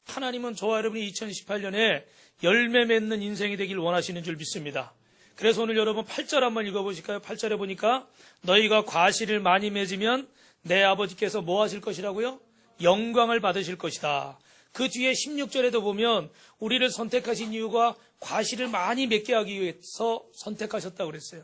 하나님은 저와 여러분이 2018년에 열매 맺는 인생이 되길 원하시는 줄 믿습니다. 그래서 오늘 여러분 8절 한번 읽어보실까요? 8절에 보니까 너희가 과실을 많이 맺으면 내 아버지께서 뭐 하실 것이라고요? 영광을 받으실 것이다. 그 뒤에 16절에도 보면 우리를 선택하신 이유가 과실을 많이 맺게 하기 위해서 선택하셨다고 그랬어요.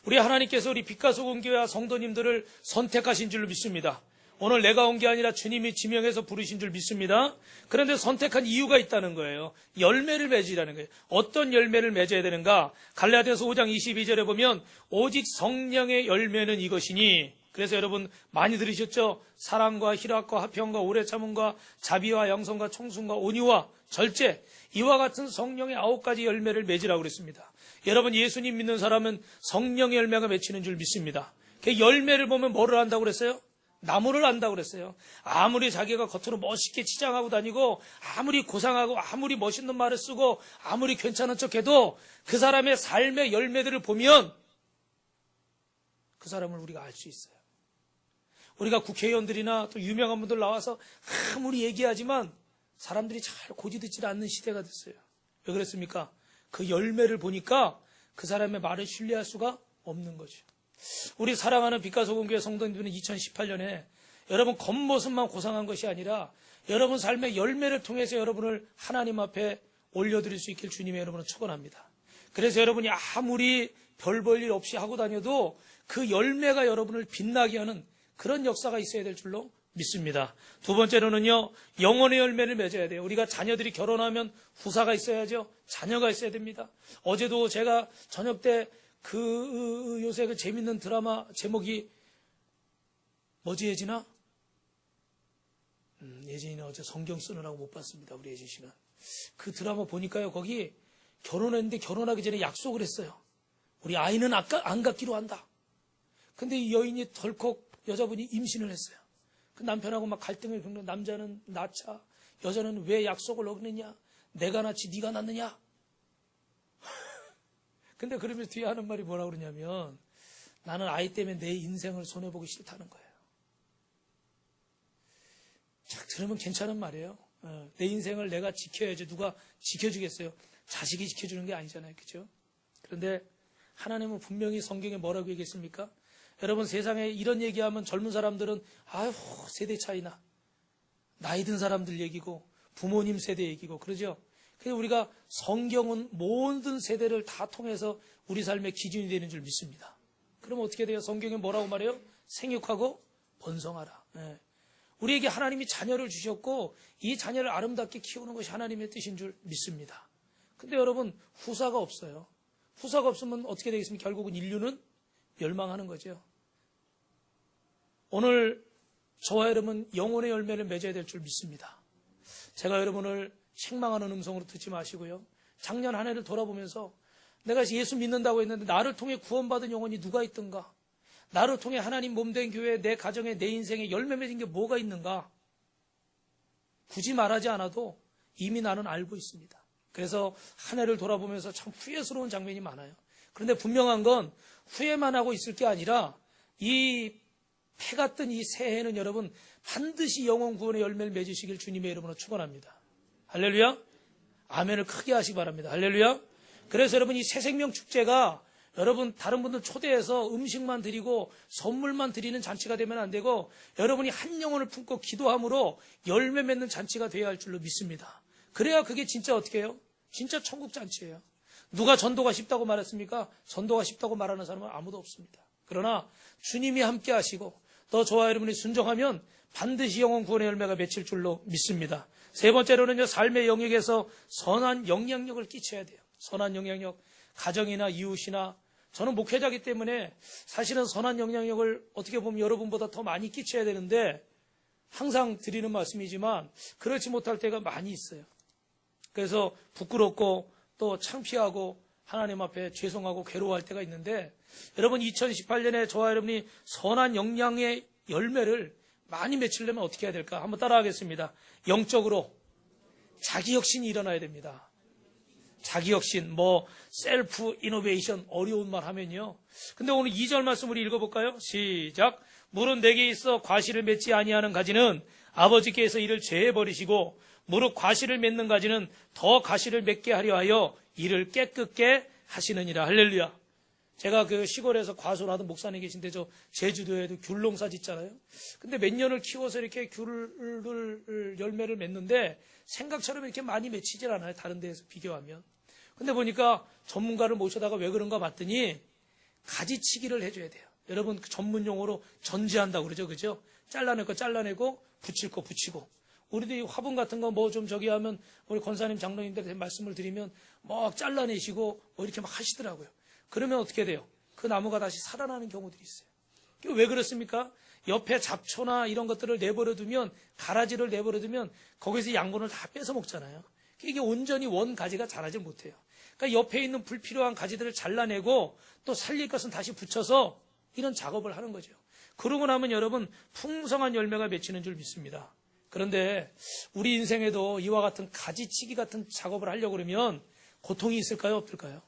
우리 하나님께서 우리 빛과 소금 교회와 성도님들을 선택하신 줄로 믿습니다. 오늘 내가 온 게 아니라 주님이 지명해서 부르신 줄 믿습니다. 그런데 선택한 이유가 있다는 거예요. 열매를 맺으라는 거예요. 어떤 열매를 맺어야 되는가? 갈라디아서 5장 22절에 보면 오직 성령의 열매는 이것이니, 그래서 여러분 많이 들으셨죠? 사랑과 희락과 화평과 오래 참음과 자비와 양성과 청순과 온유와 절제, 이와 같은 성령의 9가지 열매를 맺으라고 그랬습니다. 여러분 예수님 믿는 사람은 성령의 열매가 맺히는 줄 믿습니다. 그 열매를 보면 뭐를 한다고 그랬어요? 나무를 안다고 그랬어요. 아무리 자기가 겉으로 멋있게 치장하고 다니고 아무리 고상하고 아무리 멋있는 말을 쓰고 아무리 괜찮은 척해도 그 사람의 삶의 열매들을 보면 그 사람을 우리가 알 수 있어요. 우리가 국회의원들이나 또 유명한 분들 나와서 아무리 얘기하지만 사람들이 잘 고지듣지 않는 시대가 됐어요. 왜 그랬습니까? 그 열매를 보니까 그 사람의 말을 신뢰할 수가 없는 거죠. 우리 사랑하는 빛과 소금 교회 성도님들은 2018년에 여러분 겉모습만 고상한 것이 아니라 여러분 삶의 열매를 통해서 여러분을 하나님 앞에 올려드릴 수 있길 주님의 여러분을 축원합니다. 그래서 여러분이 아무리 별 볼 일 없이 하고 다녀도 그 열매가 여러분을 빛나게 하는 그런 역사가 있어야 될 줄로 믿습니다. 두 번째로는요, 영혼의 열매를 맺어야 돼요. 우리가 자녀들이 결혼하면 후사가 있어야죠. 자녀가 있어야 됩니다. 어제도 제가 저녁 때 요새 그 재밌는 드라마 제목이 뭐지, 예진아? 예진이는 어제 성경 쓰느라고 못 봤습니다. 우리 예진 씨는. 그 드라마 보니까요, 거기 결혼했는데 결혼하기 전에 약속을 했어요. 우리 아이는 안 갖기로 한다. 근데 이 여인이 덜컥 여자분이 임신을 했어요. 그 남편하고 막 갈등을 겪는, 남자는 낳자, 여자는 왜 약속을 어기느냐? 내가 낳지 네가 낳느냐? 근데 그러면서 뒤에 하는 말이 뭐라고 그러냐면 나는 아이 때문에 내 인생을 손해보기 싫다는 거예요. 자, 들으면 괜찮은 말이에요. 내 인생을 내가 지켜야지. 누가 지켜주겠어요? 자식이 지켜주는 게 아니잖아요. 그죠? 그런데 하나님은 분명히 성경에 뭐라고 얘기했습니까? 여러분 세상에 이런 얘기하면 젊은 사람들은 아휴 세대 차이나, 나이 든 사람들 얘기고 부모님 세대 얘기고 그러죠. 그래서 우리가 성경은 모든 세대를 다 통해서 우리 삶의 기준이 되는 줄 믿습니다. 그럼 어떻게 돼요? 성경에 뭐라고 말해요? 생육하고 번성하라. 네. 우리에게 하나님이 자녀를 주셨고 이 자녀를 아름답게 키우는 것이 하나님의 뜻인 줄 믿습니다. 근데 여러분 후사가 없어요. 후사가 없으면 어떻게 되겠습니까? 결국은 인류는 멸망하는 거죠. 오늘 저와 여러분 영혼의 열매를 맺어야 될 줄 믿습니다. 제가 여러분을 책망하는 음성으로 듣지 마시고요. 작년 한 해를 돌아보면서 내가 예수 믿는다고 했는데 나를 통해 구원받은 영혼이 누가 있던가? 나를 통해 하나님 몸된 교회에 내 가정에 내 인생에 열매 맺은 게 뭐가 있는가? 굳이 말하지 않아도 이미 나는 알고 있습니다. 그래서 한 해를 돌아보면서 참 후회스러운 장면이 많아요. 그런데 분명한 건 후회만 하고 있을 게 아니라 이 해가 뜬 이 새해는 여러분 반드시 영혼 구원의 열매를 맺으시길 주님의 이름으로 축원합니다. 할렐루야. 아멘을 크게 하시기 바랍니다. 할렐루야. 그래서 여러분 이 새생명 축제가 여러분 다른 분들 초대해서 음식만 드리고 선물만 드리는 잔치가 되면 안 되고 여러분이 한 영혼을 품고 기도함으로 열매 맺는 잔치가 되어야 할 줄로 믿습니다. 그래야 그게 진짜 어떻게 해요? 진짜 천국 잔치예요. 누가 전도가 쉽다고 말했습니까? 전도가 쉽다고 말하는 사람은 아무도 없습니다. 그러나 주님이 함께 하시고 또 저와 여러분이 순종하면 반드시 영혼 구원의 열매가 맺힐 줄로 믿습니다. 세 번째로는요, 삶의 영역에서 선한 영향력을 끼쳐야 돼요. 선한 영향력, 가정이나 이웃이나, 저는 목회자이기 때문에 사실은 선한 영향력을 어떻게 보면 여러분보다 더 많이 끼쳐야 되는데 항상 드리는 말씀이지만 그렇지 못할 때가 많이 있어요. 그래서 부끄럽고 또 창피하고 하나님 앞에 죄송하고 괴로워할 때가 있는데 여러분 2018년에 저와 여러분이 선한 영향의 열매를 많이 맺히려면 어떻게 해야 될까? 한번 따라하겠습니다. 영적으로 자기혁신이 일어나야 됩니다. 자기혁신, 셀프 이노베이션, 어려운 말 하면요. 근데 오늘 2절 말씀 우리 읽어볼까요? 시작. 물은 내게 있어 과실을 맺지 아니하는 가지는 아버지께서 이를 제해 버리시고 무릇 과실을 맺는 가지는 더 과실을 맺게 하려 하여 이를 깨끗게 하시느니라. 할렐루야. 제가 그 시골에서 과수를 하던 목사님 계신데 저 제주도에도 귤 농사 짓잖아요. 근데 몇 년을 키워서 이렇게 귤을 열매를 맺는데 생각처럼 이렇게 많이 맺히질 않아요. 다른 데에서 비교하면. 근데 보니까 전문가를 모셔다가 왜 그런가 봤더니 가지치기를 해줘야 돼요. 여러분 그 전문 용어로 전지한다고 그러죠. 그죠? 잘라낼 거 잘라내고 붙일 거 붙이고. 우리도 이 화분 같은 거 뭐 좀 저기 하면 우리 권사님 장로님들한테 말씀을 드리면 막 잘라내시고 뭐 이렇게 막 하시더라고요. 그러면 어떻게 돼요? 그 나무가 다시 살아나는 경우들이 있어요. 왜 그렇습니까? 옆에 잡초나 이런 것들을 내버려두면, 가라지를 내버려두면 거기서 양분을 다 뺏어 먹잖아요. 이게 온전히 원 가지가 자라지 못해요. 그러니까 옆에 있는 불필요한 가지들을 잘라내고 또 살릴 것은 다시 붙여서 이런 작업을 하는 거죠. 그러고 나면 여러분 풍성한 열매가 맺히는 줄 믿습니다. 그런데 우리 인생에도 이와 같은 가지치기 같은 작업을 하려고 그러면 고통이 있을까요? 없을까요?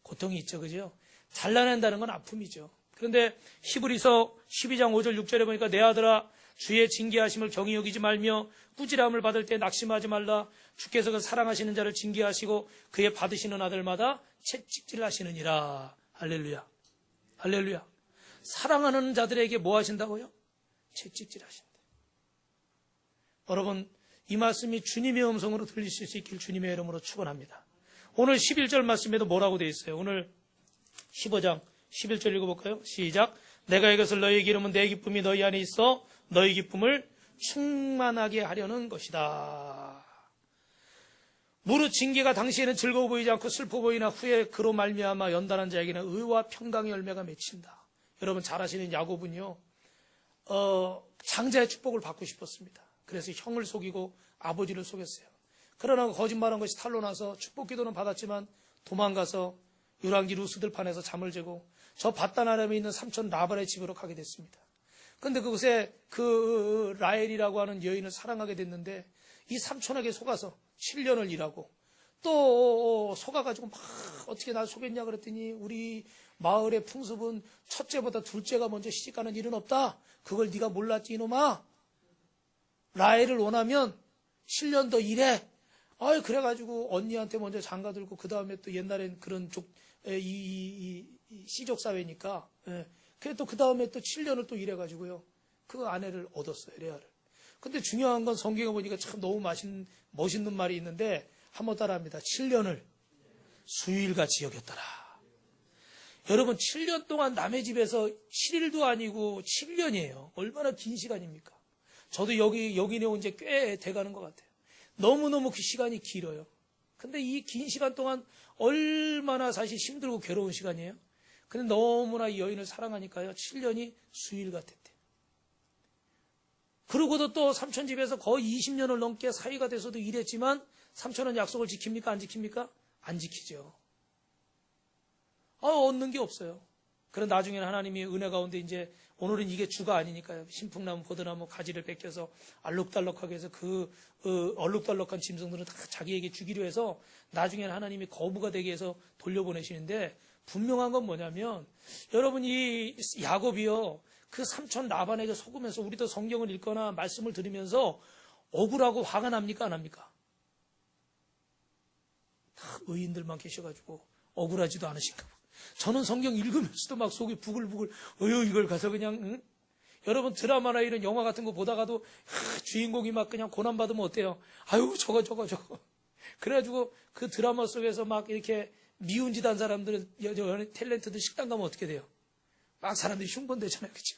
고통이 있죠. 그죠? 잘라낸다는 건 아픔이죠. 그런데 히브리서 12장 5절 6절에 보니까 내 아들아 주의 징계하심을 경히 여기지 말며 꾸지람을 받을 때 낙심하지 말라. 주께서 그 사랑하시는 자를 징계하시고 그의 받으시는 아들마다 채찍질 하시느니라. 할렐루야. 할렐루야. 사랑하는 자들에게 뭐 하신다고요? 채찍질 하신다. 여러분 이 말씀이 주님의 음성으로 들리실 수 있길 주님의 이름으로 축원합니다. 오늘 11절 말씀에도 뭐라고 되어 있어요? 오늘 15장 11절 읽어볼까요? 시작. 내가 이것을 너희에게 이르면 내 기쁨이 너희 안에 있어 너희 기쁨을 충만하게 하려는 것이다. 무릇 징계가 당시에는 즐거워 보이지 않고 슬퍼 보이나 후에 그로 말미암아 연단한 자에게는 의와 평강의 열매가 맺힌다. 여러분 잘 아시는 야곱은요 장자의 축복을 받고 싶었습니다. 그래서 형을 속이고 아버지를 속였어요. 그러나 거짓말한 것이 탄로 나서 축복 기도는 받았지만 도망가서 유랑지 루스들판에서 잠을 재고 저 바단 아람에 있는 삼촌 라반의 집으로 가게 됐습니다. 그런데 그곳에 그 라헬이라고 하는 여인을 사랑하게 됐는데 이 삼촌에게 속아서 7년을 일하고 또 속아가지고 막 어떻게 날 속였냐 그랬더니 우리 마을의 풍습은 첫째보다 둘째가 먼저 시집가는 일은 없다. 그걸 네가 몰랐지 이놈아. 라헬을 원하면 7년 더 일해. 그래가지고 언니한테 먼저 장가 들고 그 다음에 또 옛날엔 그런 시족사회니까 그래 또 그 다음에 또 7년을 또 일해가지고요 그 아내를 얻었어요. 레아를. 근데 중요한 건 성경에 보니까 참 너무 멋있는 말이 있는데 한번 따라합니다. 7년을 수일같이 여겼더라. 여러분 7년 동안 남의 집에서 7일도 아니고 7년이에요. 얼마나 긴 시간입니까? 저도 여기에 온 지 꽤 돼가는 것 같아요. 너무너무 그 시간이 길어요. 근데 이 긴 시간 동안 얼마나 사실 힘들고 괴로운 시간이에요. 근데 너무나 이 여인을 사랑하니까요. 7년이 수일 같았대요. 그러고도 또 삼촌 집에서 거의 20년을 넘게 사이가 돼서도 일했지만 삼촌은 약속을 지킵니까? 안 지킵니까? 안 지키죠. 얻는 게 없어요. 그런 나중에는 하나님이 은혜 가운데 이제 오늘은 이게 주가 아니니까요. 신풍나무, 포도나무 가지를 벗겨서 알록달록하게 해서 그 얼룩달록한 짐승들은 다 자기에게 주기로 해서 나중에는 하나님이 거부가 되게 해서 돌려보내시는데 분명한 건 뭐냐면 여러분 이 야곱이요. 그 삼촌 라반에게 속으면서 우리도 성경을 읽거나 말씀을 들으면서 억울하고 화가 납니까? 안 합니까? 다 의인들만 계셔가지고 억울하지도 않으신가 봐. 저는 성경 읽으면서도 막 속이 부글부글 이걸 가서 그냥 응? 여러분 드라마나 이런 영화 같은 거 보다가도 주인공이 막 그냥 고난받으면 어때요? 저거 그래가지고 그 드라마 속에서 막 이렇게 미운 짓 한 사람들 탤런트들 식당 가면 어떻게 돼요? 막 사람들이 흉본되잖아요. 그죠?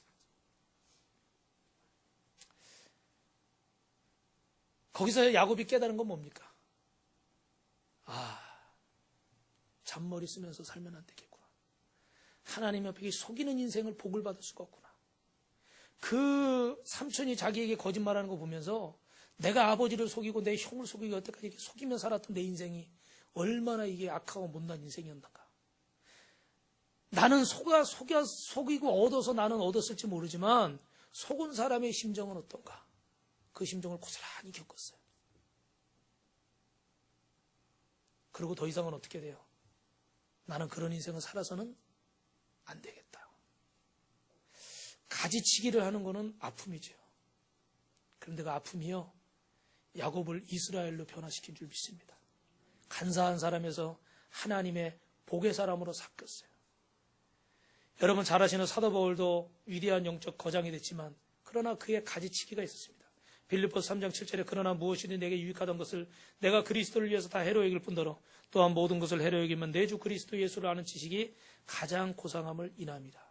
거기서 야곱이 깨달은 건 뭡니까? 잔머리 쓰면서 살면 안 되겠구나. 하나님 앞에 속이는 인생을 복을 받을 수가 없구나. 그 삼촌이 자기에게 거짓말하는 거 보면서 내가 아버지를 속이고 내 형을 속이고 여태까지 이렇게 속이며 살았던 내 인생이 얼마나 이게 악하고 못난 인생이었는가. 나는 속이고 얻어서 나는 얻었을지 모르지만 속은 사람의 심정은 어떤가. 그 심정을 고스란히 겪었어요. 그리고 더 이상은 어떻게 돼요? 나는 그런 인생을 살아서는 안 되겠다. 가지치기를 하는 거는 아픔이죠. 그런데 그 아픔이요. 야곱을 이스라엘로 변화시킨 줄 믿습니다. 간사한 사람에서 하나님의 복의 사람으로 삭혔어요. 여러분 잘 아시는 사도 바울도 위대한 영적 거장이 됐지만 그러나 그의 가지치기가 있었습니다. 빌립보서 3장 7절에 그러나 무엇이든 내게 유익하던 것을 내가 그리스도를 위해서 다 해로 여길 뿐더러 또한 모든 것을 해로 여기면 내 주 그리스도 예수를 아는 지식이 가장 고상함을 인합니다.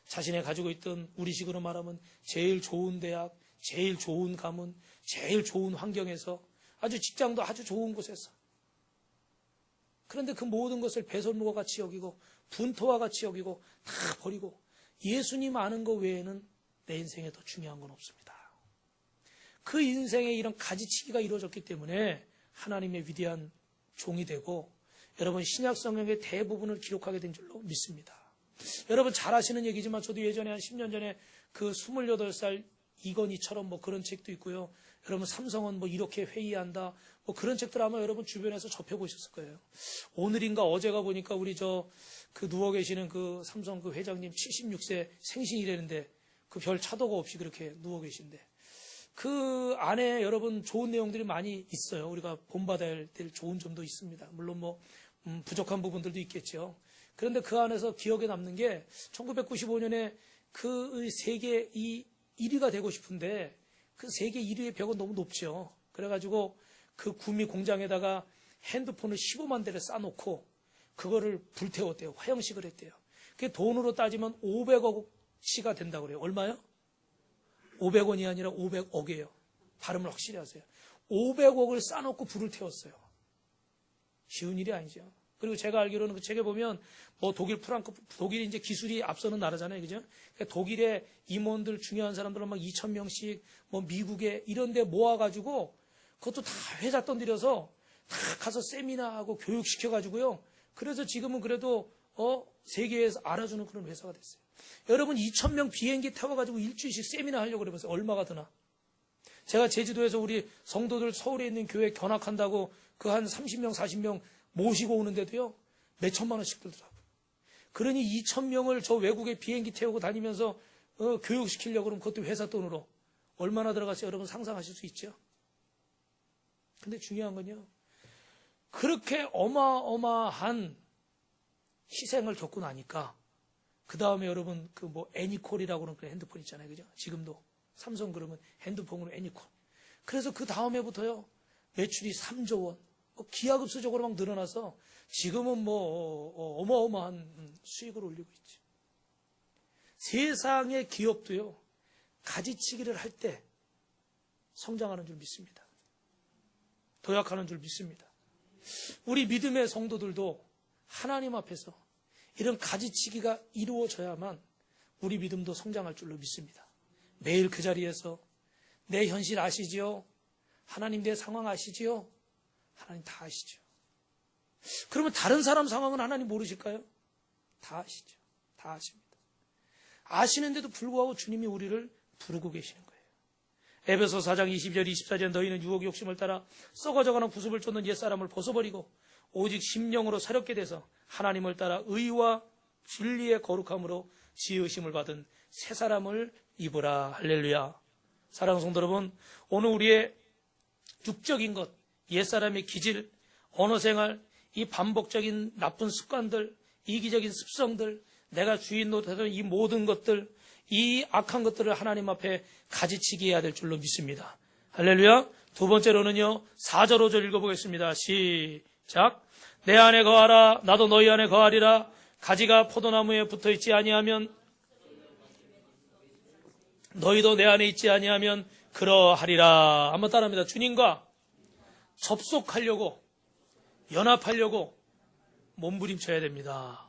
자신의 가지고 있던 우리식으로 말하면 제일 좋은 대학, 제일 좋은 가문, 제일 좋은 환경에서 아주 직장도 아주 좋은 곳에서 그런데 그 모든 것을 배설물과 같이 여기고 분토와 같이 여기고 다 버리고 예수님 아는 것 외에는 내 인생에 더 중요한 건 없습니다. 그 인생에 이런 가지치기가 이루어졌기 때문에 하나님의 위대한 종이 되고 여러분 신약 성경의 대부분을 기록하게 된 줄로 믿습니다. 여러분 잘 아시는 얘기지만 저도 예전에 한 10년 전에 그 28살 이건희처럼 뭐 그런 책도 있고요. 여러분 삼성은 뭐 이렇게 회의한다 뭐 그런 책들 아마 여러분 주변에서 접해보셨을 거예요. 오늘인가 어제가 보니까 우리 그 누워 계시는 그 삼성 그 회장님 76세 생신이라는데 그 별 차도가 없이 그렇게 누워 계신데 그 안에 여러분 좋은 내용들이 많이 있어요. 우리가 본받아야 될 좋은 점도 있습니다. 물론 뭐 부족한 부분들도 있겠죠. 그런데 그 안에서 기억에 남는 게 1995년에 그 세계 1위가 되고 싶은데 그 세계 1위의 벽은 너무 높죠. 그래가지고 그 구미 공장에다가 핸드폰을 15만 대를 쌓아놓고 그거를 불태웠대요. 화형식을 했대요. 그게 돈으로 따지면 500억치가 된다고 그래요. 얼마요? 500원이 아니라 500억이에요. 발음을 확실히 하세요. 500억을 쌓아놓고 불을 태웠어요. 쉬운 일이 아니죠. 그리고 제가 알기로는 그 책에 보면 뭐 독일이 이제 기술이 앞서는 나라잖아요. 그죠? 그러니까 독일의 임원들 중요한 사람들은 막 2,000명씩 뭐 미국에 이런 데 모아가지고 그것도 다 회사 던들여서 다 가서 세미나하고 교육시켜가지고요. 그래서 지금은 그래도 세계에서 알아주는 그런 회사가 됐어요. 여러분 2,000명 비행기 타고가지고 일주일씩 세미나 하려고 그래보세요. 얼마가 드나? 제가 제주도에서 우리 성도들 서울에 있는 교회 견학한다고 그 한 30명 40명 모시고 오는데도요. 몇 천만 원씩 들더라고요. 그러니 2,000명을 저 외국에 비행기 태우고 다니면서 교육시키려고 그러면 그것도 회사 돈으로 얼마나 들어갔어요? 여러분 상상하실 수 있죠? 근데 중요한 건요. 그렇게 어마어마한 희생을 겪고 나니까 그 다음에 여러분 그 뭐 애니콜이라고 그러는 그 핸드폰 있잖아요. 그죠? 지금도 삼성 그러면 핸드폰으로 애니콜. 그래서 그 다음에부터요. 매출이 3조 원. 기하급수적으로 막 늘어나서 지금은 뭐 어마어마한 수익을 올리고 있죠. 세상의 기업도요. 가지치기를 할 때 성장하는 줄 믿습니다. 도약하는 줄 믿습니다. 우리 믿음의 성도들도 하나님 앞에서 이런 가지치기가 이루어져야만 우리 믿음도 성장할 줄로 믿습니다. 매일 그 자리에서 내 현실 아시지요? 하나님 내 상황 아시지요? 하나님 다 아시죠. 그러면 다른 사람 상황은 하나님 모르실까요? 다 아시죠. 다 아십니다. 아시는데도 불구하고 주님이 우리를 부르고 계시는 거예요. 에베소 4장 22절 24절 너희는 유혹의 욕심을 따라 썩어져가는 구습을 쫓는 옛사람을 벗어버리고 오직 심령으로 새롭게 돼서 하나님을 따라 의와 진리의 거룩함으로 지으심을 받은 새 사람을 입으라. 할렐루야. 사랑하는 성도 여러분, 오늘 우리의 육적인 것, 옛사람의 기질, 언어생활, 이 반복적인 나쁜 습관들, 이기적인 습성들, 내가 주인 노릇하던 이 모든 것들, 이 악한 것들을 하나님 앞에 가지치기 해야 될 줄로 믿습니다. 할렐루야. 두 번째로는요, 4절 5절 읽어보겠습니다. 시작. 내 안에 거하라. 나도 너희 안에 거하리라. 가지가 포도나무에 붙어있지 아니하면 너희도 내 안에 있지 아니하면 그러하리라. 한번 따라합니다. 주님과 접속하려고, 연합하려고 몸부림쳐야 됩니다.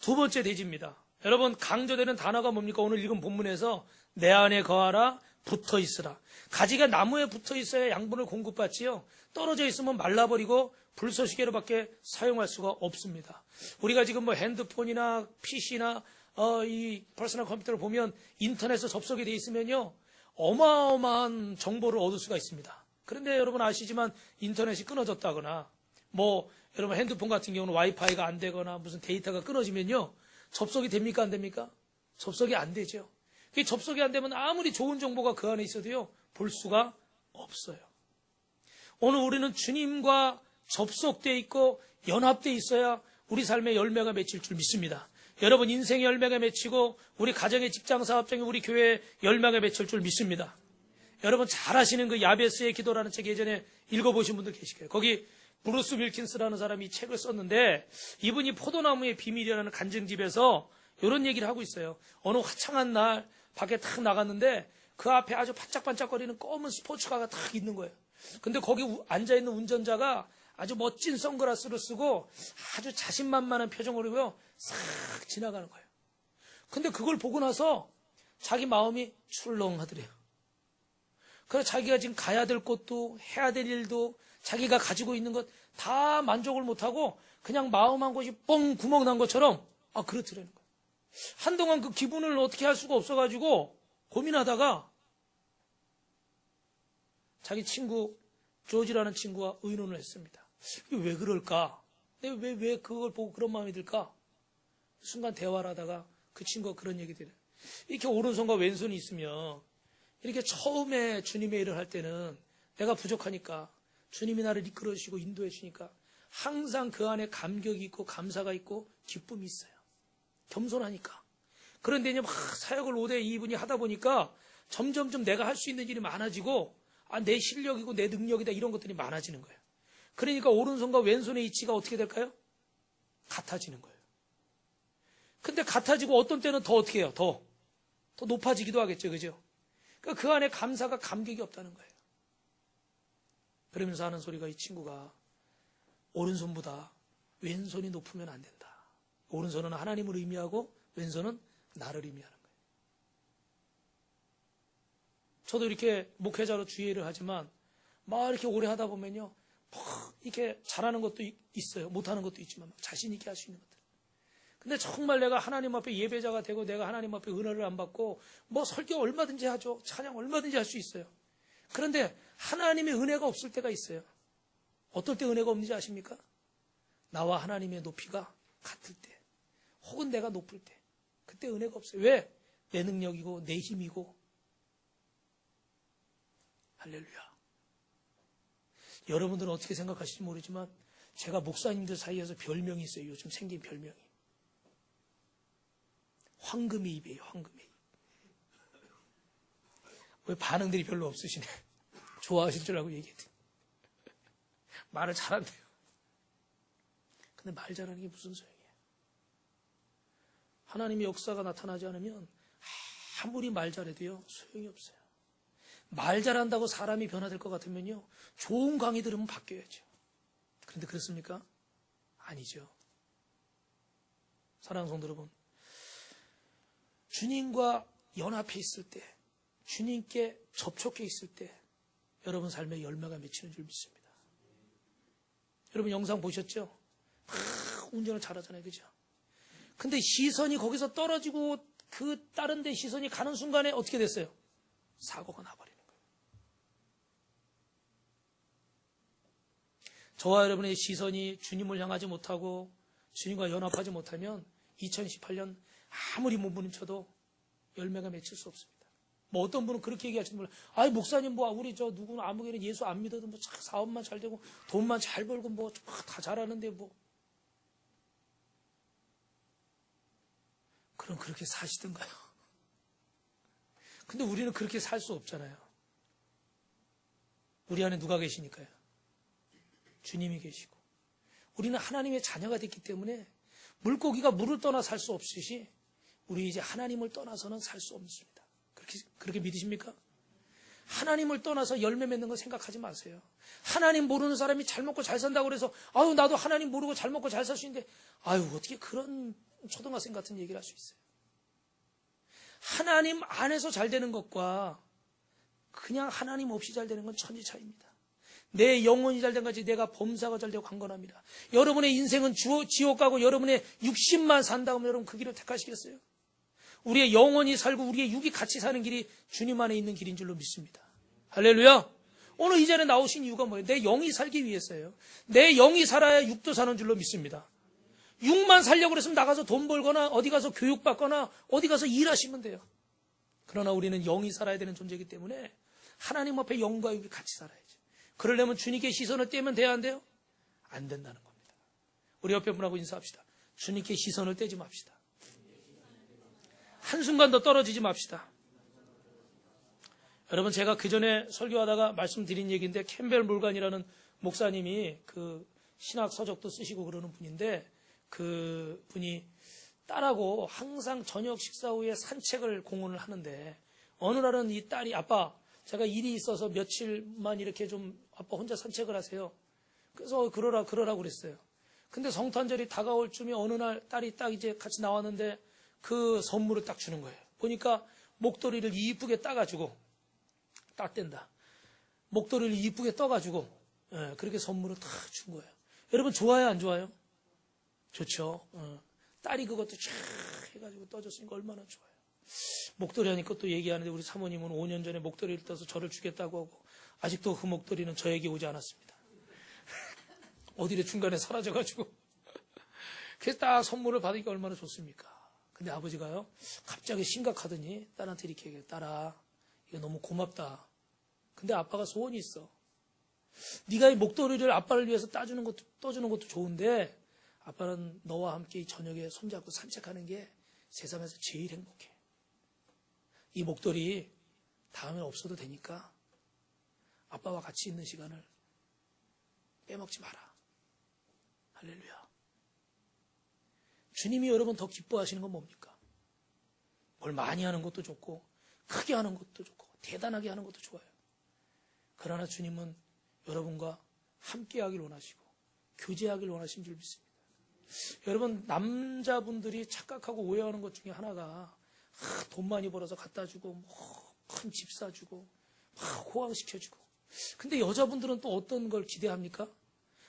두 번째 대지입니다. 여러분, 강조되는 단어가 뭡니까? 오늘 읽은 본문에서 내 안에 거하라, 붙어 있으라. 가지가 나무에 붙어 있어야 양분을 공급받지요. 떨어져 있으면 말라버리고 불쏘시개로밖에 사용할 수가 없습니다. 우리가 지금 뭐 핸드폰이나 PC나 이 퍼스널 컴퓨터를 보면 인터넷에 접속이 돼 있으면요. 어마어마한 정보를 얻을 수가 있습니다. 그런데 여러분 아시지만 인터넷이 끊어졌다거나 뭐 여러분 핸드폰 같은 경우는 와이파이가 안 되거나 무슨 데이터가 끊어지면요. 접속이 됩니까? 안 됩니까? 접속이 안 되죠. 접속이 안 되면 아무리 좋은 정보가 그 안에 있어도요. 볼 수가 없어요. 오늘 우리는 주님과 접속되어 있고 연합되어 있어야 우리 삶의 열매가 맺힐 줄 믿습니다. 여러분 인생의 열매가 맺히고 우리 가정의 직장 사업장에 우리 교회의 열매가 맺힐 줄 믿습니다. 여러분 잘 아시는 그 야베스의 기도라는 책 예전에 읽어보신 분들 계실 거예요. 거기 브루스 윌킨스라는 사람이 이 책을 썼는데 이분이 포도나무의 비밀이라는 간증집에서 이런 얘기를 하고 있어요. 어느 화창한 날 밖에 탁 나갔는데 그 앞에 아주 반짝반짝거리는 검은 스포츠카가 탁 있는 거예요. 근데 거기 앉아있는 운전자가 아주 멋진 선글라스를 쓰고 아주 자신만만한 표정으로요 싹 지나가는 거예요. 근데 그걸 보고 나서 자기 마음이 출렁하더래요. 그래서 자기가 지금 가야 될 곳도 해야 될 일도 자기가 가지고 있는 것 다 만족을 못하고 그냥 마음 한 곳이 뻥 구멍 난 것처럼 그렇더라는 거예요. 한동안 그 기분을 어떻게 할 수가 없어가지고 고민하다가 자기 친구 조지라는 친구와 의논을 했습니다. 이게 왜 그럴까? 왜 그걸 보고 그런 마음이 들까? 순간 대화를 하다가 그 친구가 그런 얘기 들어요. 이렇게 오른손과 왼손이 있으면 이렇게 처음에 주님의 일을 할 때는 내가 부족하니까 주님이 나를 이끌어 주시고 인도해 주시니까 항상 그 안에 감격이 있고 감사가 있고 기쁨이 있어요. 겸손하니까. 그런데 이제 막 사역을 5대 2분이 하다 보니까 점점점 내가 할 수 있는 일이 많아지고 내 실력이고 내 능력이다 이런 것들이 많아지는 거예요. 그러니까 오른손과 왼손의 이치가 어떻게 될까요? 같아지는 거예요. 근데 같아지고 어떤 때는 더 어떻게 해요? 더 높아지기도 하겠죠. 그죠? 그러니까 그 안에 감사가 감격이 없다는 거예요. 그러면서 하는 소리가 이 친구가 오른손보다 왼손이 높으면 안 된다. 오른손은 하나님을 의미하고 왼손은 나를 의미하는 거예요. 저도 이렇게 목회자로 주의를 하지만 막 이렇게 오래 하다 보면요. 막 이렇게 잘하는 것도 있어요. 못하는 것도 있지만 자신 있게 할 수 있는 것들. 근데 정말 내가 하나님 앞에 예배자가 되고 내가 하나님 앞에 은혜를 안 받고 뭐 설교 얼마든지 하죠. 찬양 얼마든지 할 수 있어요. 그런데 하나님의 은혜가 없을 때가 있어요. 어떨 때 은혜가 없는지 아십니까? 나와 하나님의 높이가 같을 때 혹은 내가 높을 때 그때 은혜가 없어요. 왜? 내 능력이고 내 힘이고. 할렐루야. 여러분들은 어떻게 생각하실지 모르지만 제가 목사님들 사이에서 별명이 있어요. 요즘 생긴 별명이. 황금의 입이에요. 황금의 입. 왜 반응들이 별로 없으시네. 좋아하실 줄 알고 얘기했더니 말을 잘한대요. 근데 말 잘하는 게 무슨 소용이에요. 하나님의 역사가 나타나지 않으면 아무리 말 잘해도요 소용이 없어요. 말 잘한다고 사람이 변화될 것 같으면요 좋은 강의 들으면 바뀌어야죠. 그런데 그렇습니까? 아니죠. 사랑하는 성도 여러분, 주님과 연합해 있을 때, 주님께 접촉해 있을 때 여러분 삶에 열매가 맺히는 줄 믿습니다. 여러분 영상 보셨죠? 막 운전을 잘하잖아요. 그죠? 근데 시선이 거기서 떨어지고 그 다른 데 시선이 가는 순간에 어떻게 됐어요? 사고가 나버리는 거예요. 저와 여러분의 시선이 주님을 향하지 못하고 주님과 연합하지 못하면 2018년 아무리 몸부림쳐도 열매가 맺힐 수 없습니다. 뭐 어떤 분은 그렇게 얘기하시는 분은 아이 목사님 뭐 우리 저 누구는 아무개는 예수 안 믿어도 뭐 사업만 잘 되고 돈만 잘 벌고 뭐 다 잘하는데 뭐 그럼 그렇게 사시던가요? 근데 우리는 그렇게 살 수 없잖아요. 우리 안에 누가 계시니까요? 주님이 계시고 우리는 하나님의 자녀가 됐기 때문에 물고기가 물을 떠나 살 수 없듯이 우리 이제 하나님을 떠나서는 살 수 없습니다. 그렇게 믿으십니까? 하나님을 떠나서 열매 맺는 거 생각하지 마세요. 하나님 모르는 사람이 잘 먹고 잘 산다고 그래서 아유 나도 하나님 모르고 잘 먹고 잘 살 수 있는데 아유 어떻게 그런 초등학생 같은 얘기를 할 수 있어요. 하나님 안에서 잘 되는 것과 그냥 하나님 없이 잘 되는 건 천지 차이입니다. 내 영혼이 잘 된 것이 내가 범사가 잘 되고 강건합니다. 여러분의 인생은 지옥 가고 여러분의 육신만 산다고 하면 여러분 그 길을 택하시겠어요? 우리의 영혼이 살고 우리의 육이 같이 사는 길이 주님 안에 있는 길인 줄로 믿습니다. 할렐루야. 오늘 이 자리에 나오신 이유가 뭐예요? 내 영이 살기 위해서예요. 내 영이 살아야 육도 사는 줄로 믿습니다. 육만 살려고 그랬으면 나가서 돈 벌거나 어디 가서 교육받거나 어디 가서 일하시면 돼요. 그러나 우리는 영이 살아야 되는 존재이기 때문에 하나님 앞에 영과 육이 같이 살아야지. 그러려면 주님께 시선을 떼면 돼야 안 돼요? 안 된다는 겁니다. 우리 옆에 분하고 인사합시다. 주님께 시선을 떼지 맙시다. 한순간도 떨어지지 맙시다. 여러분, 제가 그 전에 설교하다가 말씀드린 얘기인데, 캠벨 몰간이라는 목사님이 그 신학 서적도 쓰시고 그러는 분인데, 그 분이 딸하고 항상 저녁 식사 후에 산책을 공언을 하는데, 어느 날은 이 딸이, 아빠, 제가 일이 있어서 며칠만 이렇게 좀 아빠 혼자 산책을 하세요. 그래서 그러라고 그랬어요. 근데 성탄절이 다가올 쯤에 어느 날 딸이 딱 이제 같이 나왔는데 그 선물을 딱 주는 거예요. 보니까 목도리를 이쁘게 따가지고, 따댄다. 목도리를 이쁘게 떠가지고, 그렇게 선물을 다 준 거예요. 여러분, 좋아요, 안 좋아요? 좋죠. 딸이 그것도 쫙 해가지고 떠줬으니까 얼마나 좋아요. 목도리 하니까 또 얘기하는데, 우리 사모님은 5년 전에 목도리를 떠서 저를 주겠다고 하고, 아직도 그 목도리는 저에게 오지 않았습니다. 어디에 중간에 사라져가지고. 그래서 딱 선물을 받으니까 얼마나 좋습니까? 근데 아버지가요, 갑자기 심각하더니 딸한테 이렇게 얘기해요. 딸아, 이거 너무 고맙다. 근데 아빠가 소원이 있어. 네가 이 목도리를 아빠를 위해서 떠주는 것도 좋은데, 아빠는 너와 함께 이 저녁에 손잡고 산책하는 게 세상에서 제일 행복해. 이 목도리 다음에 없어도 되니까 아빠와 같이 있는 시간을 빼먹지 마라. 할렐루야. 주님이 여러분 더 기뻐하시는 건 뭡니까? 뭘 많이 하는 것도 좋고, 크게 하는 것도 좋고, 대단하게 하는 것도 좋아요. 그러나 주님은 여러분과 함께 하길 원하시고 교제하길 원하신 줄 믿습니다. 여러분, 남자분들이 착각하고 오해하는 것 중에 하나가 돈 많이 벌어서 갖다 주고 큰 집 사주고 막 호황시켜주고, 근데 여자분들은 또 어떤 걸 기대합니까?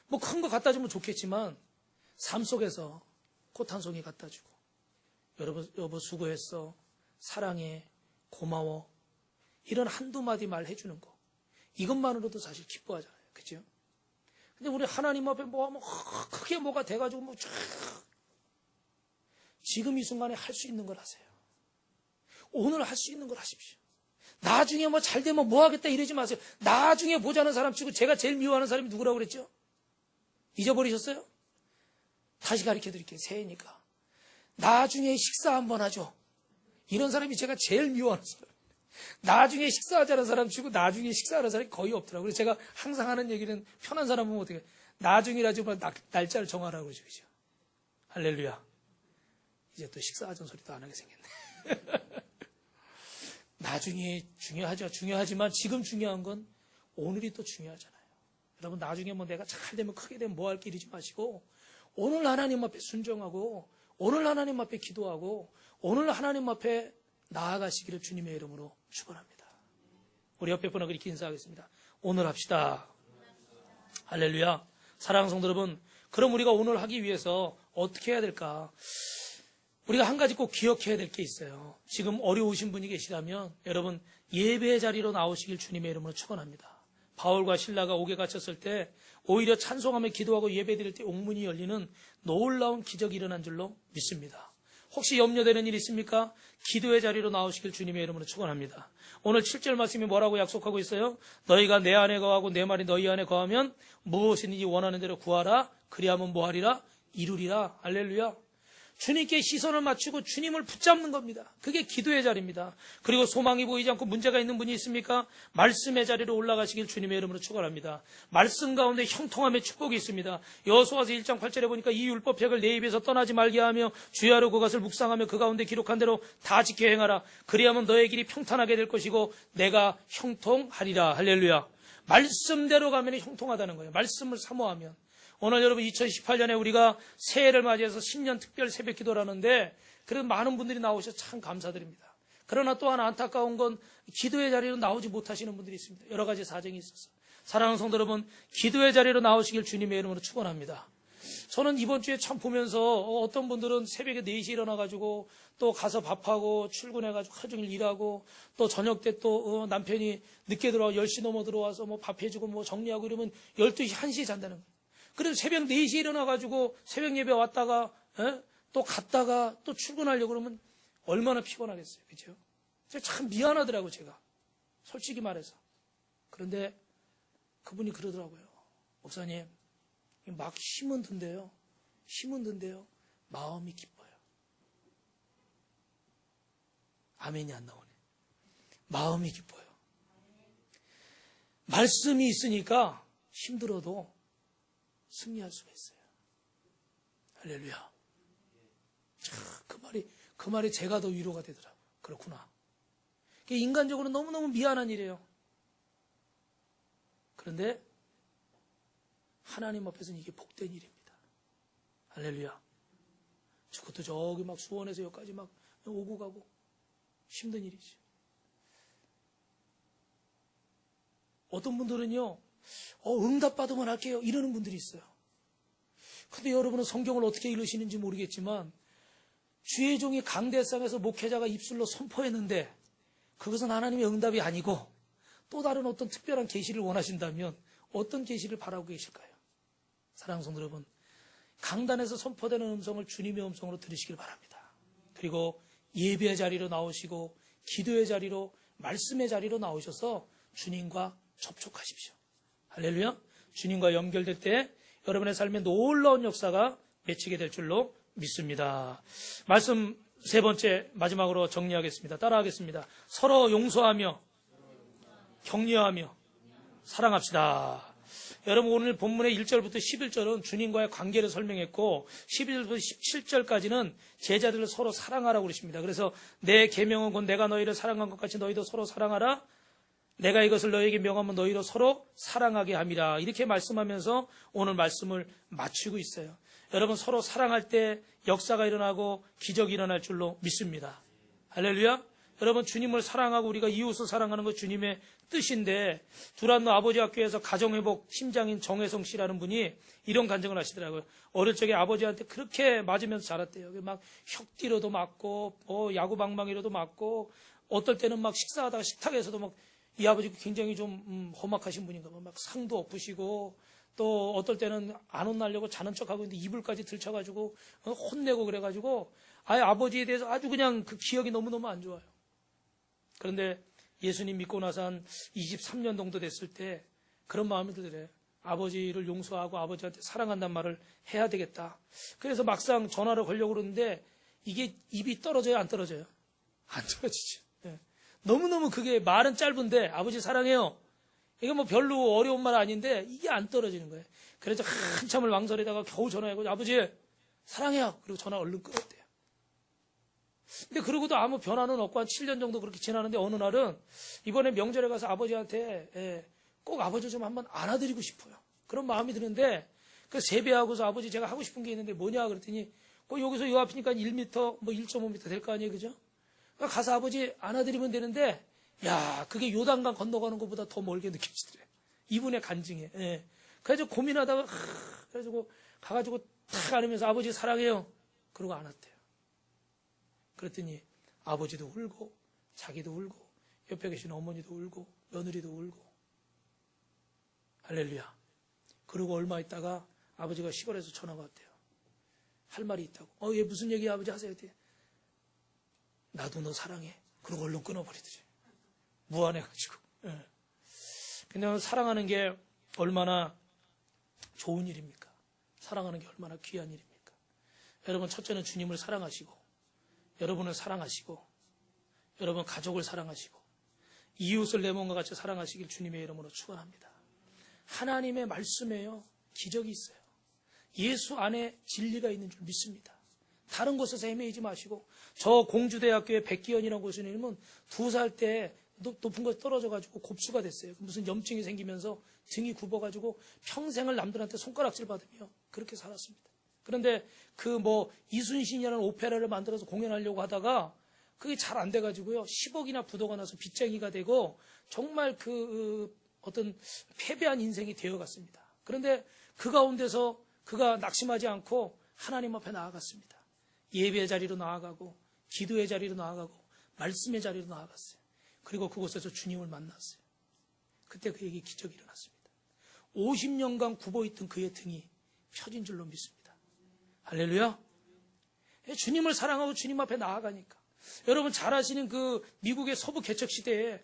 뭐 큰 거 갖다 주면 좋겠지만 삶 속에서 꽃 한 송이 갖다 주고, 여보 수고했어, 사랑해, 고마워, 이런 한두 마디 말 해주는 거, 이것만으로도 사실 기뻐하잖아요. 그죠? 근데 우리 하나님 앞에 뭐 하면 크게 뭐가 돼가지고 뭐 지금 이 순간에 할 수 있는 걸 하세요. 오늘 할 수 있는 걸 하십시오. 나중에 뭐 잘 되면 뭐 하겠다 이러지 마세요. 나중에 보자는 사람 치고 제가 제일 미워하는 사람이 누구라고 그랬죠? 잊어버리셨어요? 다시 가르쳐 드릴게요. 새해니까. 나중에 식사 한번 하죠. 이런 사람이 제가 제일 미워하는 사람. 나중에 식사하자는 사람 치고 나중에 식사하는 사람이 거의 없더라고요. 그래서 제가 항상 하는 얘기는, 편한 사람 보면 어떻게, 나중이라지 뭐 날짜를 정하라고 그러죠. 그죠? 할렐루야. 이제 또 식사하자는 소리도 안 하게 생겼네. 나중에 중요하죠. 중요하지만 지금 중요한 건 오늘이 또 중요하잖아요. 여러분, 나중에 뭐 내가 잘 되면 크게 되면 뭐 할 길이지 마시고, 오늘 하나님 앞에 순종하고, 오늘 하나님 앞에 기도하고, 오늘 하나님 앞에 나아가시기를 주님의 이름으로 축원합니다. 우리 옆에 분하고 이렇게 인사하겠습니다. 오늘 합시다. 할렐루야. 사랑하는 성도 여러분, 그럼 우리가 오늘 하기 위해서 어떻게 해야 될까? 우리가 한 가지 꼭 기억해야 될 게 있어요. 지금 어려우신 분이 계시다면 여러분, 예배 자리로 나오시길 주님의 이름으로 축원합니다. 바울과 실라가 옥에 갇혔을 때 오히려 찬송하며 기도하고 예배드릴 때 옥문이 열리는 놀라운 기적이 일어난 줄로 믿습니다. 혹시 염려되는 일 있습니까? 기도의 자리로 나오시길 주님의 이름으로 축원합니다. 오늘 7절 말씀이 뭐라고 약속하고 있어요? 너희가 내 안에 거하고 내 말이 너희 안에 거하면 무엇이든지 원하는 대로 구하라. 그리하면 뭐하리라? 이루리라. 할렐루야. 주님께 시선을 맞추고 주님을 붙잡는 겁니다. 그게 기도의 자리입니다. 그리고 소망이 보이지 않고 문제가 있는 분이 있습니까? 말씀의 자리로 올라가시길 주님의 이름으로 축원합니다. 말씀 가운데 형통함의 축복이 있습니다. 여호수아서 1장 8절에 보니까 이 율법책을 내 입에서 떠나지 말게 하며 주야로 그것을 묵상하며 그 가운데 기록한 대로 다 지켜 행하라. 그리하면 너의 길이 평탄하게 될 것이고 내가 형통하리라. 할렐루야. 말씀대로 가면 형통하다는 거예요. 말씀을 사모하면. 오늘 여러분 2018년에 우리가 새해를 맞이해서 신년 특별 새벽 기도를 하는데, 그래도 많은 분들이 나오셔서 참 감사드립니다. 그러나 또 하나 안타까운 건 기도의 자리로 나오지 못하시는 분들이 있습니다. 여러 가지 사정이 있어서. 사랑하는 성도 여러분, 기도의 자리로 나오시길 주님의 이름으로 축원합니다. 저는 이번 주에 참 보면서 어떤 분들은 새벽에 4시에 일어나가지고 또 가서 밥하고 출근해가지고 하루 종일 일하고, 또 저녁 때 또 남편이 늦게 들어와 10시 넘어 들어와서 뭐 밥 해주고 뭐 정리하고 이러면 12시, 1시에 잔다는 거예요. 그래서 새벽 4시에 일어나가지고 새벽 예배 왔다가 또 갔다가 또 출근하려고 그러면 얼마나 피곤하겠어요. 그렇죠? 참 미안하더라고요. 제가 솔직히 말해서 그런데 그분이 그러더라고요. 목사님, 막 힘은 든대요. 힘은 든대요. 마음이 기뻐요. 아멘이 안 나오네. 마음이 기뻐요. 말씀이 있으니까 힘들어도 승리할 수가 있어요. 할렐루야. 그 말이 제가 더 위로가 되더라고요. 그렇구나. 인간적으로 너무너무 미안한 일이에요. 그런데 하나님 앞에서는 이게 복된 일입니다. 할렐루야. 그것도 저기 막 수원에서 여기까지 막 오고 가고 힘든 일이죠. 어떤 분들은요, 응답받으면 할게요. 이러는 분들이 있어요. 근데 여러분은 성경을 어떻게 읽으시는지 모르겠지만, 주의 종이 강대상에서 목회자가 입술로 선포했는데, 그것은 하나님의 응답이 아니고, 또 다른 어떤 특별한 계시를 원하신다면, 어떤 계시를 바라고 계실까요? 사랑하는 성도 여러분, 강단에서 선포되는 음성을 주님의 음성으로 들으시길 바랍니다. 그리고 예배의 자리로 나오시고, 기도의 자리로, 말씀의 자리로 나오셔서 주님과 접촉하십시오. 할렐루야. 주님과 연결될 때 여러분의 삶에 놀라운 역사가 맺히게 될 줄로 믿습니다. 말씀 세 번째 마지막으로 정리하겠습니다. 따라하겠습니다. 서로 용서하며 격려하며 사랑합시다. 여러분, 오늘 본문의 1절부터 11절은 주님과의 관계를 설명했고 11절부터 17절까지는 제자들을 서로 사랑하라고 그러십니다. 그래서 내 계명은 곧 내가 너희를 사랑한 것 같이 너희도 서로 사랑하라. 내가 이것을 너희에게 명하면 너희로 서로 사랑하게 함이라. 이렇게 말씀하면서 오늘 말씀을 마치고 있어요. 여러분, 서로 사랑할 때 역사가 일어나고 기적이 일어날 줄로 믿습니다. 할렐루야. 여러분, 주님을 사랑하고 우리가 이웃을 사랑하는 것 주님의 뜻인데, 두란노 아버지 학교에서 가정회복 팀장인 정혜성 씨라는 분이 이런 간증을 하시더라고요. 어릴 적에 아버지한테 그렇게 맞으면서 자랐대요. 막 혁띠로도 맞고 야구방망이로도 맞고, 어떨 때는 막 식사하다가 식탁에서도 막 이 아버지가 굉장히 좀 험악하신 분인가 봐. 막 상도 엎으시고, 또 어떨 때는 안 혼나려고 자는 척하고 있는데 이불까지 들쳐가지고 혼내고 그래가지고 아예 아버지에 대해서 아주 그냥 그 기억이 너무너무 안 좋아요. 그런데 예수님 믿고 나서 한 23년 정도 됐을 때 그런 마음이 들더래요. 아버지를 용서하고 아버지한테 사랑한다는 말을 해야 되겠다. 그래서 막상 전화를 걸려고 그러는데 이게 입이 떨어져요, 안 떨어져요? 안 떨어지죠. 네. 너무너무 그게 말은 짧은데 아버지 사랑해요. 이게 뭐 별로 어려운 말 아닌데 이게 안 떨어지는 거예요. 그래서 한참을 망설이다가 겨우 전화해가지고 아버지 사랑해요. 그리고 전화 얼른 끊었대요. 근데 그러고도 아무 변화는 없고 한 7년 정도 그렇게 지나는데 어느 날은 이번에 명절에 가서 아버지한테 꼭 아버지 좀 한번 안아드리고 싶어요. 그런 마음이 드는데 그 세배하고서 아버지 제가 하고 싶은 게 있는데 뭐냐 그랬더니 여기서 요 앞이니까 1m 뭐 1.5m 될 거 아니에요, 그죠? 그러니까 가서 아버지 안아드리면 되는데 야, 그게 요단강 건너가는 것보다 더 멀게 느껴지더래요. 이분의 간증에. 예. 그래서 고민하다가 그래가지고 가가지고 탁 안으면서 아버지 사랑해요. 그러고 안았대요. 그랬더니 아버지도 울고 자기도 울고 옆에 계신 어머니도 울고 며느리도 울고. 할렐루야. 그러고 얼마 있다가 아버지가 시골에서 전화가 왔대요. 할 말이 있다고. 얘 무슨 얘기야 아버지 하세요. 나도 너 사랑해. 그러고 얼른 끊어버리더래요. 무안해가지고. 예. 그냥 사랑하는 게 얼마나 좋은 일입니까? 사랑하는 게 얼마나 귀한 일입니까? 여러분, 첫째는 주님을 사랑하시고, 여러분을 사랑하시고, 여러분 가족을 사랑하시고, 이웃을 내 몸과 같이 사랑하시길 주님의 이름으로 축원합니다. 하나님의 말씀에요, 기적이 있어요. 예수 안에 진리가 있는 줄 믿습니다. 다른 곳에서 헤매이지 마시고, 저 공주대학교의 백기현이라는 교수님은 2살 때 높은 곳에 떨어져가지고 곱수가 됐어요. 무슨 염증이 생기면서 등이 굽어가지고 평생을 남들한테 손가락질 받으며 그렇게 살았습니다. 그런데 이순신이라는 오페라를 만들어서 공연하려고 하다가 그게 잘 안 돼가지고요. 10억이나 부도가 나서 빚쟁이가 되고 정말 어떤 패배한 인생이 되어갔습니다. 그런데 그 가운데서 그가 낙심하지 않고 하나님 앞에 나아갔습니다. 예배의 자리로 나아가고 기도의 자리로 나아가고 말씀의 자리로 나아갔어요. 그리고 그곳에서 주님을 만났어요. 그때 그에게 기적이 일어났습니다. 50년간 굽어있던 그의 등이 펴진 줄로 믿습니다. 할렐루야. 주님을 사랑하고 주님 앞에 나아가니까. 여러분 잘 아시는 그 미국의 서부 개척 시대에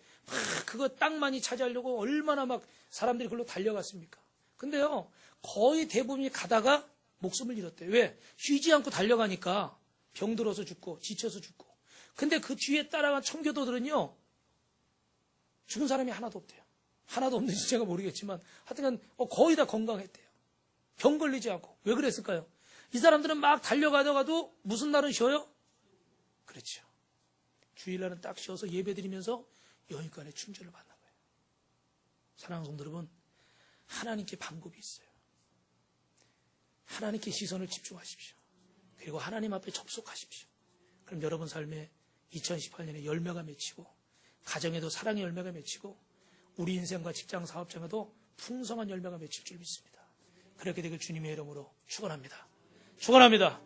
그거 땅 많이 차지하려고 얼마나 막 사람들이 그걸로 달려갔습니까? 근데요, 거의 대부분이 가다가 목숨을 잃었대요. 왜? 쉬지 않고 달려가니까 병들어서 죽고 지쳐서 죽고. 근데 그 뒤에 따라간 청교도들은요, 죽은 사람이 하나도 없대요. 하나도 없는지 제가 모르겠지만 하여튼간 거의 다 건강했대요. 병 걸리지 않고. 왜 그랬을까요? 이 사람들은 막 달려가다가도 무슨 날은 쉬어요? 그렇죠. 주일날은 딱 쉬어서 예배드리면서 여인간의 충전을 받는 거예요. 사랑하는 성도 여러분, 하나님께 방법이 있어요. 하나님께 시선을 집중하십시오. 그리고 하나님 앞에 접속하십시오. 그럼 여러분 삶에 2018년에 열매가 맺히고, 가정에도 사랑의 열매가 맺히고, 우리 인생과 직장 사업장에도 풍성한 열매가 맺힐 줄 믿습니다. 그렇게 되길 주님의 이름으로 축원합니다. 축원합니다.